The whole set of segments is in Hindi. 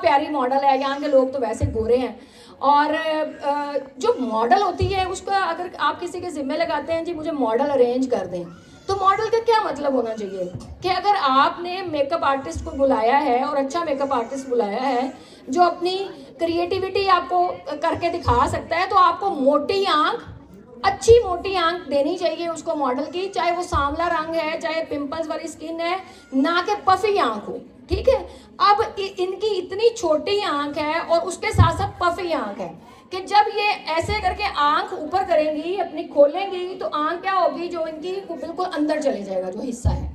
प्यारी मॉडल है, यहाँ के लोग तो वैसे गोरे हैं। और जो मॉडल होती है उसका अगर आप किसी के जिम्मे लगाते हैं जी मुझे मॉडल अरेंज कर दें, तो मॉडल का क्या मतलब होना चाहिए कि अगर आपने मेकअप आर्टिस्ट को बुलाया है और अच्छा मेकअप आर्टिस्ट बुलाया है जो अपनी क्रिएटिविटी आपको करके दिखा सकता है, तो आपको मोटी आंख, अच्छी मोटी आंख देनी चाहिए उसको मॉडल की, चाहे वो सांवला रंग है, चाहे पिंपल्स वाली स्किन है, ना कि पफी आंख हो। ठीक है, अब इनकी इतनी छोटी आंख है और उसके साथ साथ पफी आंख है कि जब ये ऐसे करके आंख ऊपर करेंगी, अपनी खोलेंगी, तो आंख क्या होगी, जो इनकी वो बिल्कुल अंदर चले जाएगा जो हिस्सा है।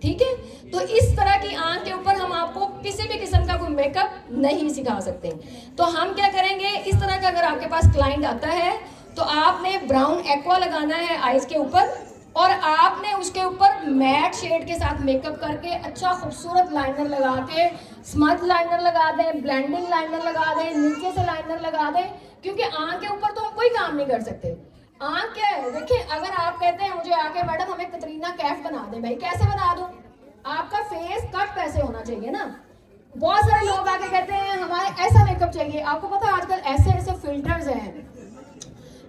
ठीक है, तो इस तरह की आंख के ऊपर हम आपको किसी भी किस्म का कोई मेकअप नहीं सिखा सकते। तो हम क्या करेंगे, इस तरह का अगर आपके पास क्लाइंट आता है तो आपने ब्राउन एक्वा लगाना है आईज के ऊपर, और आपने उसके ऊपर मैट शेड के साथ मेकअप करके अच्छा खूबसूरत लाइनर लगा के, स्मज लाइनर लगा दें, ब्लेंडिंग लाइनर लगा दें, नीचे से लाइनर लगा दें, क्योंकि आंख के ऊपर तो हम कोई काम नहीं कर सकते। आंख क्या है, देखिए अगर आप कहते हैं मुझे आके मैडम हमें कतरीना कैफ बना दें, भाई कैसे बना दूं, आपका फेस कट पैसे होना चाहिए ना। बहुत सारे लोग आके कहते हैं हमारे ऐसा मेकअप चाहिए। आपको पता है आजकल ऐसे ऐसे फिल्टर्स हैं,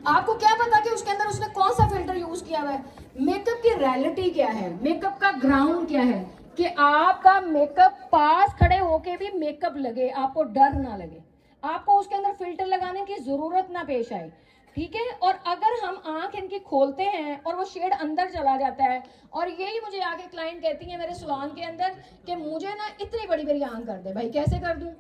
आपको क्या पता कि उसके अंदर उसने कौन सा फिल्टर यूज किया हुआ है। मेकअप की रियलिटी क्या है, मेकअप का ग्राउंड क्या है, कि आपका मेकअप पास खड़े होके भी मेकअप लगे, आपको डर ना लगे, आपको उसके अंदर फिल्टर लगाने की जरूरत ना पेश आए। ठीक है, और अगर हम आंख इनकी खोलते हैं और वो शेड अंदर चला जाता है, और यही मुझे आके क्लाइंट कहती है मेरे सलून के अंदर कि मुझे ना इतनी बड़ी बड़ी आंख कर दे, भाई कैसे कर दूं।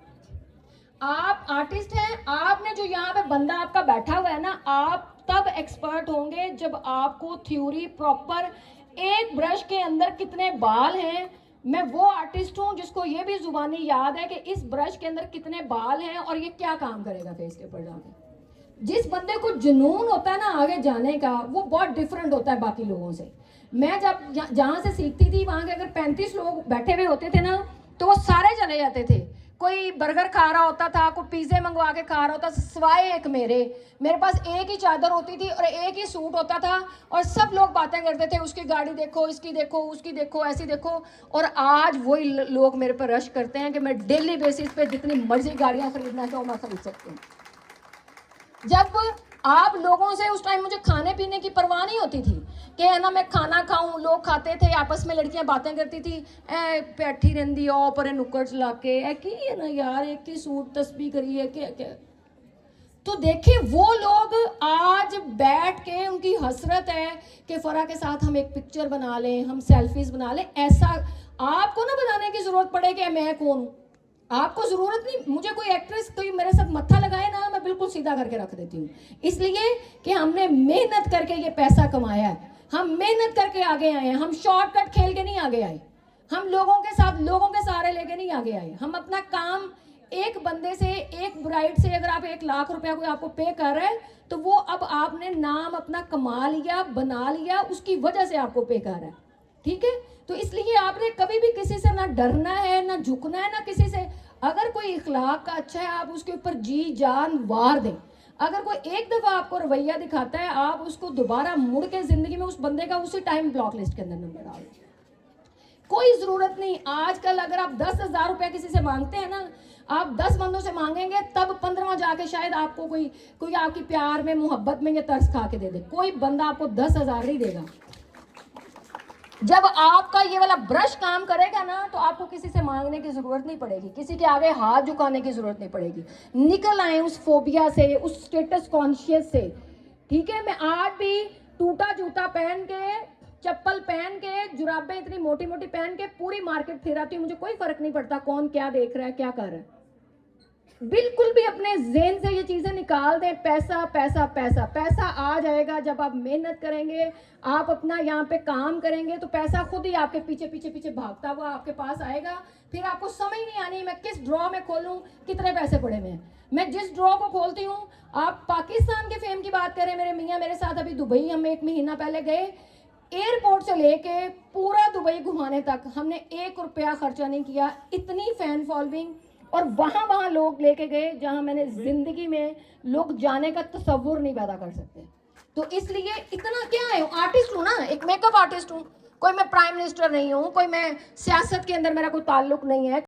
आप आर्टिस्ट हैं, आपने जो यहाँ पे बंदा आपका बैठा हुआ है ना, आप तब एक्सपर्ट होंगे जब आपको थ्योरी प्रॉपर, एक ब्रश के अंदर कितने बाल हैं। मैं वो आर्टिस्ट हूँ जिसको ये भी जुबानी याद है कि इस ब्रश के अंदर कितने बाल हैं और ये क्या काम करेगा फेस के ऊपर जाके। जिस बंदे को जुनून होता है ना आगे जाने का, वो बहुत डिफरेंट होता है बाकी लोगों से। मैं जब जहाँ से सीखती थी वहां के अगर 35 लोग बैठे हुए होते थे ना, तो वो सारे चले जाते थे। कोई बर्गर खा रहा होता था, कोई पिज्जे मंगवा के खा रहा होता, सिवाय एक मेरे पास एक ही चादर होती थी और एक ही सूट होता था, और सब लोग बातें करते थे उसकी गाड़ी देखो, इसकी देखो, उसकी देखो, ऐसी देखो। और आज वही लोग मेरे पर रश करते हैं कि मैं डेली बेसिस पे जितनी मर्जी गाड़ियां खरीदना चाहूँ मैं खरीद सकती हूँ। जब आप लोगों से उस टाइम मुझे खाने पीने की परवाह नहीं होती थी कि है ना मैं खाना खाऊं, लोग खाते थे, आपस में लड़कियां बातें करती थी, ए बैठी रही ओ पर नुक्कड़ चला के ए की है ना यार, एक ही सूट तस्बीह करी है क्या क्या। तो देखिए वो लोग आज बैठ के उनकी हसरत है कि फरा के साथ हम एक पिक्चर बना लें, हम सेल्फीज बना लें। ऐसा आपको ना बताने की जरूरत पड़े कि मैं कौन हूं, आपको जरूरत नहीं। मुझे कोई एक्ट्रेस कोई मेरे साथ मत्था लगाए ना, मैं बिल्कुल सीधा करके रख देती हूँ, इसलिए कि हमने मेहनत करके ये पैसा कमाया है, हम मेहनत करके आगे आए हैं, हम शॉर्टकट खेल के नहीं आगे आए, हम लोगों के साथ लोगों के सहारे लेके नहीं आगे आए। हम अपना काम एक बंदे से, एक ब्राइड से अगर आप 1 लाख रुपया कोई आपको पे कर रहा है, तो वो अब आपने नाम अपना कमा लिया, बना लिया, उसकी वजह से आपको पे कर रहा है। ठीक है, तो इसलिए आपने कभी भी किसी से ना डरना है, ना झुकना है, ना किसी से। अगर कोई इखलाक का अच्छा है आप उसके ऊपर जी जान वार दें। अगर कोई एक दफा आपको रवैया दिखाता है, आप उसको दोबारा मुड़ के जिंदगी में उस बंदे का उसी टाइम ब्लॉक लिस्ट के अंदर नंबर डाल दें। कोई जरूरत नहीं। आजकल अगर आप 10,000 रुपया किसी से मांगते हैं ना, आप 10 बंदों से मांगेंगे तब 15वां जाके शायद आपको कोई आपकी प्यार में, मोहब्बत में ये तरस खा के दे दे। कोई बंदा आपको 10,000 नहीं देगा। जब आपका ये वाला ब्रश काम करेगा ना, तो आपको किसी से मांगने की जरूरत नहीं पड़ेगी, किसी के आगे हाथ झुकाने की जरूरत नहीं पड़ेगी। निकल आए उस फोबिया से, उस स्टेटस कॉन्शियस से। ठीक है, मैं आज भी टूटा जूता पहन के, चप्पल पहन के, जुराबें इतनी मोटी मोटी पहन के पूरी मार्केट फिराती हूँ, मुझे कोई फर्क नहीं पड़ता कौन क्या देख रहा है, क्या कर रहा है। बिल्कुल भी अपने ज़हन से ये चीज़ें निकाल दें। पैसा पैसा पैसा पैसा आ जाएगा जब आप मेहनत करेंगे, आप अपना यहाँ पे काम करेंगे, तो पैसा खुद ही आपके पीछे पीछे पीछे भागता हुआ आपके पास आएगा। फिर आपको समझ नहीं आनी मैं किस ड्रॉ में खोलूँ, कितने पैसे पड़े हुए हैं। मैं जिस ड्रॉ को खोलती हूँ, आप पाकिस्तान के फेम की बात करें, मेरे मियाँ मेरे साथ अभी दुबई हम 1 महीना पहले गए, एयरपोर्ट से लेके पूरा दुबई घुमाने तक हमने 1 रुपया खर्चा नहीं किया। इतनी फैन फॉलोइंग, और वहां लोग लेके गए जहां मैंने जिंदगी में लोग जाने का तसव्वुर नहीं पैदा कर सकते। तो इसलिए इतना क्या है, आर्टिस्ट हूं ना, एक मेकअप आर्टिस्ट हूं, कोई मैं प्राइम मिनिस्टर नहीं हूं, कोई मैं सियासत के अंदर मेरा कोई ताल्लुक नहीं है।